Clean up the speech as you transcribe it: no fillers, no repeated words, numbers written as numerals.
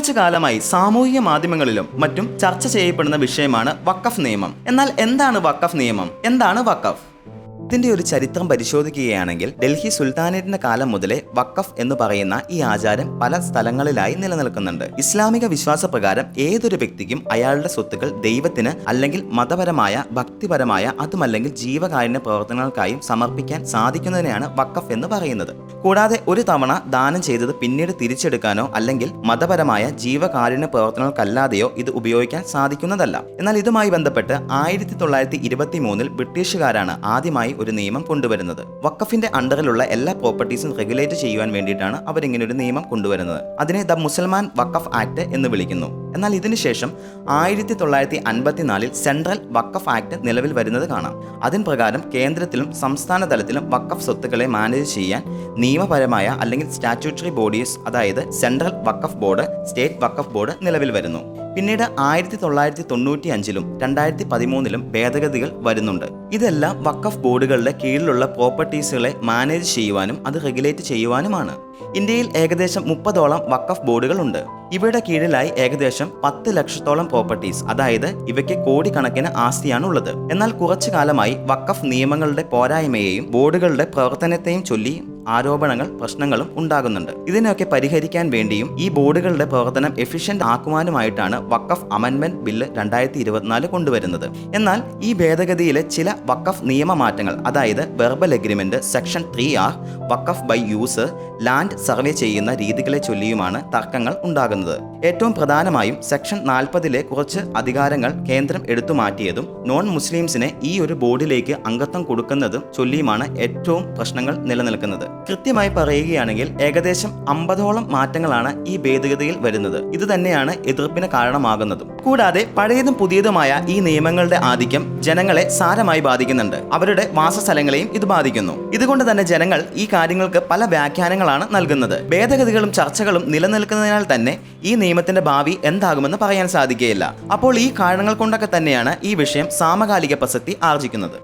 കുറച്ചു കാലമായി സാമൂഹിക മാധ്യമങ്ങളിലും മറ്റും ചർച്ച ചെയ്യപ്പെടുന്ന വിഷയമാണ് വഖഫ് നിയമം. എന്നാൽ എന്താണ് വഖഫ് നിയമം? എന്താണ് വഖഫ്? ഇതിന്റെ ഒരു ചരിത്രം പരിശോധിക്കുകയാണെങ്കിൽ ഡൽഹി സുൽത്താനേറ്റിന്റെ കാലം മുതലേ വഖഫ് എന്ന് പറയുന്ന ഈ ആചാരം പല സ്ഥലങ്ങളിലായി നിലനിൽക്കുന്നുണ്ട്. ഇസ്ലാമിക വിശ്വാസപ്രകാരം ഏതൊരു വ്യക്തിക്കും അയാളുടെ സ്വത്തുക്കൾ ദൈവത്തിന് അല്ലെങ്കിൽ മതപരമായ, ഭക്തിപരമായ, അതുമല്ലെങ്കിൽ ജീവകാരുണ്യ പ്രവർത്തനങ്ങൾക്കായും സമർപ്പിക്കാൻ സാധിക്കുന്നതിനെയാണ് വഖഫ് എന്ന് പറയുന്നത്. കൂടാതെ ഒരു തവണ ദാനം ചെയ്തത് പിന്നീട് തിരിച്ചെടുക്കാനോ അല്ലെങ്കിൽ മതപരമായ ജീവകാരുണ്യ പ്രവർത്തനങ്ങൾക്കല്ലാതെയോ ഇത് ഉപയോഗിക്കാൻ സാധിക്കുന്നതല്ല. എന്നാൽ ഇതുമായി ബന്ധപ്പെട്ട് 1923 ബ്രിട്ടീഷുകാരാണ് ആദ്യമായി ഒരു നിയമം കൊണ്ടുവരുന്നത്. വഖഫിന്റെ അണ്ടറിലുള്ള എല്ലാ പ്രോപ്പർട്ടീസും റെഗുലേറ്റ് ചെയ്യുവാൻ വേണ്ടിയിട്ടാണ് അവരിങ്ങനെ ഒരു നിയമം കൊണ്ടുവരുന്നത്. അതിനെ ദ മുസൽമാൻ വഖഫ് ആക്ട് എന്ന് വിളിക്കുന്നു. എന്നാൽ ഇതിനുശേഷം 1954 സെൻട്രൽ വഖഫ് ആക്ട് നിലവിൽ വരുന്നത് കാണാം. അതിൻ പ്രകാരം കേന്ദ്രത്തിലും സംസ്ഥാന തലത്തിലും വഖഫ് സ്വത്തുക്കളെ മാനേജ് ചെയ്യാൻ നിയമപരമായ അല്ലെങ്കിൽ സ്റ്റാറ്റ്യൂട്ടറി ബോഡീസ്, അതായത് സെൻട്രൽ വഖഫ് ബോർഡ്, സ്റ്റേറ്റ് വഖഫ് ബോർഡ് നിലവിൽ വരുന്നു. പിന്നീട് 1995 2013 ഭേദഗതികൾ വരുന്നുണ്ട്. ഇതെല്ലാം വഖഫ് ബോർഡുകളുടെ കീഴിലുള്ള പ്രോപ്പർട്ടീസുകളെ മാനേജ് ചെയ്യുവാനും അത് റെഗുലേറ്റ് ചെയ്യുവാനുമാണ്. ഇന്ത്യയിൽ ഏകദേശം 30ഓളം വഖഫ് ബോർഡുകൾ ഉണ്ട്. ഇവയുടെ കീഴിലായി ഏകദേശം 10 ലക്ഷത്തോളം പ്രോപ്പർട്ടീസ്, അതായത് ഇവയ്ക്ക് കോടിക്കണക്കിന് ആസ്തിയാണ് ഉള്ളത്. എന്നാൽ കുറച്ചു കാലമായി വഖഫ് നിയമങ്ങളുടെ പോരായ്മയെയും ബോർഡുകളുടെ പ്രവർത്തനത്തെയും ചൊല്ലി ആരോപണങ്ങൾ, പ്രശ്നങ്ങളും ഉണ്ടാകുന്നുണ്ട്. ഇതിനൊക്കെ പരിഹരിക്കാൻ വേണ്ടിയും ഈ ബോർഡുകളുടെ പ്രവർത്തനം എഫിഷ്യന്റ് ആക്കുവാനുമായിട്ടാണ് വഖഫ് അമെൻഡ്മെന്റ് ബില്ല് 2024 കൊണ്ടുവരുന്നത്. എന്നാൽ ഈ ഭേദഗതിയിലെ ചില വഖഫ് നിയമമാറ്റങ്ങൾ, അതായത് verbal agreement, section 3R, Waqf by use, land survey ചെയ്യുന്ന രീതികളെ ചൊല്ലിയുമാണ് തർക്കങ്ങൾ ഉണ്ടാകുന്നത്. ഏറ്റവും പ്രധാനമായും സെക്ഷൻ 40 കുറച്ച് അധികാരങ്ങൾ കേന്ദ്രം എടുത്തു മാറ്റിയതും നോൺ മുസ്ലിംസിനെ ഈ ഒരു ബോർഡിലേക്ക് അംഗത്വം കൊടുക്കുന്നതും ചൊല്ലിയുമാണ് ഏറ്റവും പ്രശ്നങ്ങൾ നിലനിൽക്കുന്നത്. കൃത്യമായി പറയുകയാണെങ്കിൽ ഏകദേശം 50ഓളം മാറ്റങ്ങളാണ് ഈ ഭേദഗതിയിൽ വരുന്നത്. ഇത് തന്നെയാണ് എതിർപ്പിന് കാരണമാകുന്നതും. കൂടാതെ പഴയതും പുതിയതുമായ ഈ നിയമങ്ങളുടെ ആധിക്യം ജനങ്ങളെ സാരമായി ബാധിക്കുന്നുണ്ട്. അവരുടെ വാസസ്ഥലങ്ങളെയും ഇത് ബാധിക്കുന്നു. ഇതുകൊണ്ട് തന്നെ ജനങ്ങൾ ഈ കാര്യങ്ങൾക്ക് പല വ്യാഖ്യാനങ്ങളാണ് നൽകുന്നത്. ഭേദഗതികളും ചർച്ചകളും നിലനിൽക്കുന്നതിനാൽ തന്നെ ഈ നിയമത്തിന്റെ ഭാവി എന്താകുമെന്ന് പറയാൻ സാധിക്കുകയില്ല. അപ്പോൾ ഈ കാരണങ്ങൾ കൊണ്ടൊക്കെ തന്നെയാണ് ഈ വിഷയം സാമകാലിക പ്രസക്തി ആർജിക്കുന്നത്.